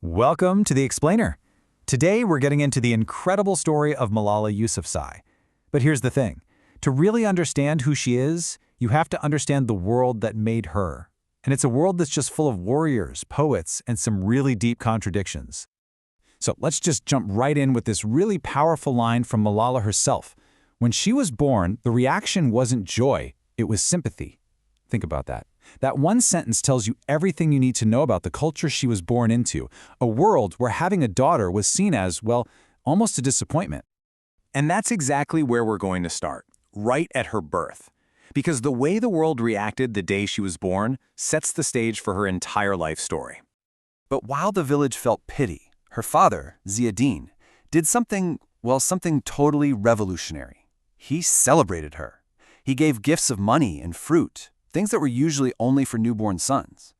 Welcome to The Explainer. Today we're getting into the incredible story of Malala Yousafzai. But here's the thing. To really understand who she is, you have to understand the world that made her. And it's a world that's just full of warriors, poets, and some really deep contradictions. So let's just jump right in with this really powerful line from Malala herself. When she was born, the reaction wasn't joy, it was sympathy. Think about that. That one sentence tells you everything you need to know about the culture she was born into, a world where having a daughter was seen as, well, almost a disappointment. And that's exactly where we're going to start, right at her birth. Because the way the world reacted the day she was born sets the stage for her entire life story. But while the village felt pity, her father, Ziauddin, did something totally revolutionary. He celebrated her. He gave gifts of money and fruit, things that were usually only for newborn sons.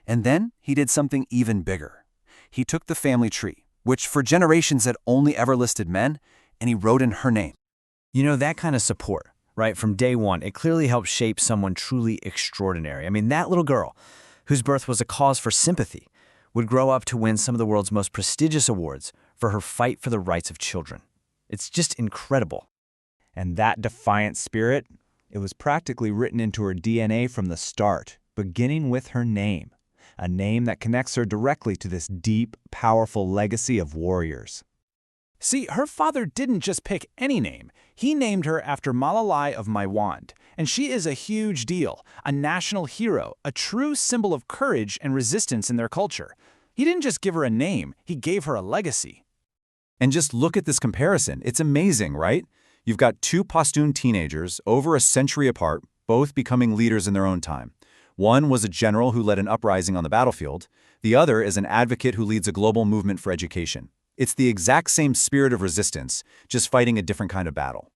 And then he did something even bigger. He took the family tree, which for generations had only ever listed men, and he wrote in her name. You know, that kind of support, right, from day one, it clearly helped shape someone truly extraordinary. I mean, that little girl, whose birth was a cause for sympathy, would grow up to win some of the world's most prestigious awards for her fight for the rights of children. It's just incredible. And that defiant spirit, it was practically written into her DNA from the start, beginning with her name, a name that connects her directly to this deep, powerful legacy of warriors. See, her father didn't just pick any name. He named her after Malala of Maiwand, and she is a huge deal, a national hero, a true symbol of courage and resistance in their culture. He didn't just give her a name, he gave her a legacy. And just look at this comparison. It's amazing, right? You've got two Pashtun teenagers, over a century apart, both becoming leaders in their own time. One was a general who led an uprising on the battlefield. The other is an advocate who leads a global movement for education. It's the exact same spirit of resistance, just fighting a different kind of battle.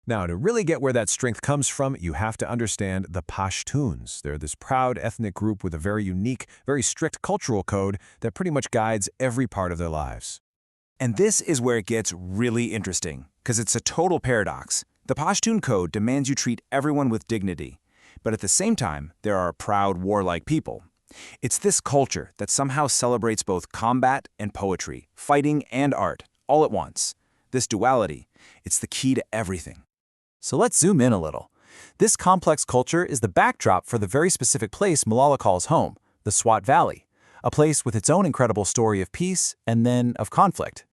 Now, to really get where that strength comes from, you have to understand the Pashtuns. They're this proud ethnic group with a very unique, very strict cultural code that pretty much guides every part of their lives. And this is where it gets really interesting, because it's a total paradox. The Pashtun code demands you treat everyone with dignity, but at the same time, there are proud, warlike people. It's this culture that somehow celebrates both combat and poetry, fighting and art, all at once. This duality, it's the key to everything. So let's zoom in a little. This complex culture is the backdrop for the very specific place Malala calls home, the Swat Valley, a place with its own incredible story of peace and then of conflict.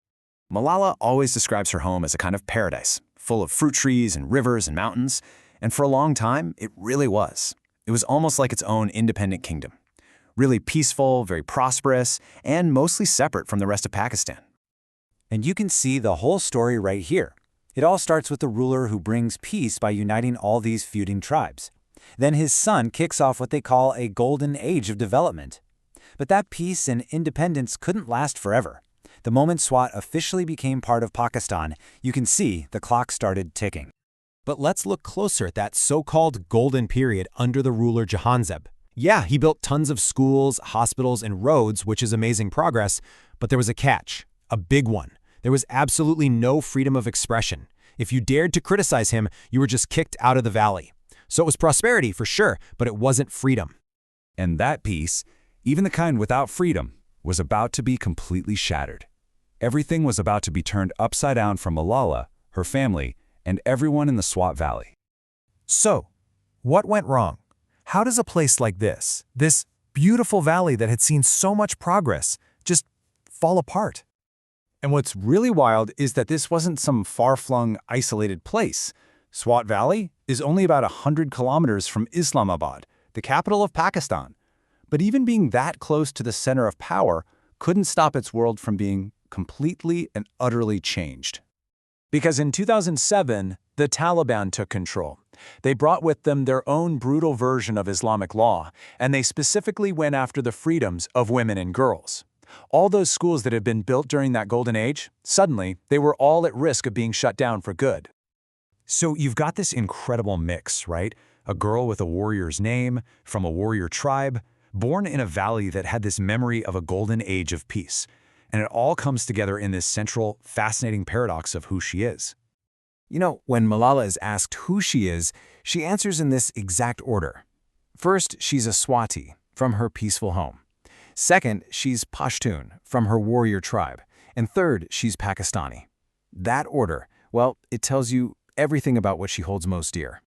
Malala always describes her home as a kind of paradise, full of fruit trees and rivers and mountains, and for a long time, it really was. It was almost like its own independent kingdom. Really peaceful, very prosperous, and mostly separate from the rest of Pakistan. And you can see the whole story right here. It all starts with the ruler who brings peace by uniting all these feuding tribes. Then his son kicks off what they call a golden age of development. But that peace and independence couldn't last forever. The moment Swat officially became part of Pakistan, you can see the clock started ticking. But let's look closer at that so-called golden period under the ruler Jahanzeb. Yeah, he built tons of schools, hospitals, and roads, which is amazing progress, but there was a catch, a big one. There was absolutely no freedom of expression. If you dared to criticize him, you were just kicked out of the valley. So it was prosperity for sure, but it wasn't freedom. And that peace, even the kind without freedom, was about to be completely shattered. Everything was about to be turned upside down for Malala, her family, and everyone in the Swat Valley. So, what went wrong? How does a place like this beautiful valley that had seen so much progress, just fall apart? And what's really wild is that this wasn't some far-flung, isolated place. Swat Valley is only about 100 kilometers from Islamabad, the capital of Pakistan. But even being that close to the center of power couldn't stop its world from being completely and utterly changed. Because in 2007, the Taliban took control. They brought with them their own brutal version of Islamic law, and they specifically went after the freedoms of women and girls. All those schools that had been built during that golden age, suddenly, they were all at risk of being shut down for good. So you've got this incredible mix, right? A girl with a warrior's name, from a warrior tribe, born in a valley that had this memory of a golden age of peace. And it all comes together in this central, fascinating paradox of who she is. You know, when Malala is asked who she is, she answers in this exact order. First, she's a Swati, from her peaceful home. Second, she's Pashtun, from her warrior tribe. And third, she's Pakistani. That order, well, it tells you everything about what she holds most dear.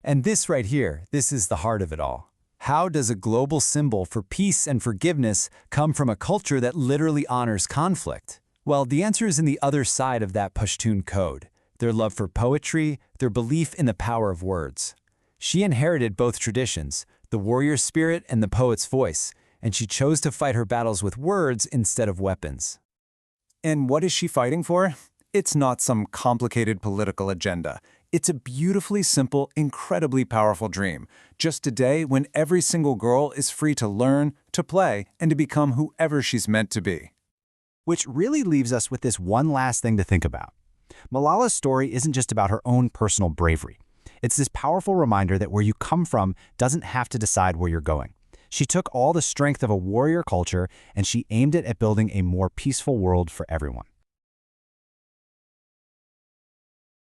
And this right here, this is the heart of it all. How does a global symbol for peace and forgiveness come from a culture that literally honors conflict? Well, the answer is in the other side of that Pashtun code, their love for poetry, their belief in the power of words. She inherited both traditions, the warrior spirit and the poet's voice, and she chose to fight her battles with words instead of weapons. And what is she fighting for? It's not some complicated political agenda. It's a beautifully simple, incredibly powerful dream. Just a day when every single girl is free to learn, to play, and to become whoever she's meant to be. Which really leaves us with this one last thing to think about. Malala's story isn't just about her own personal bravery. It's this powerful reminder that where you come from doesn't have to decide where you're going. She took all the strength of a warrior culture and she aimed it at building a more peaceful world for everyone.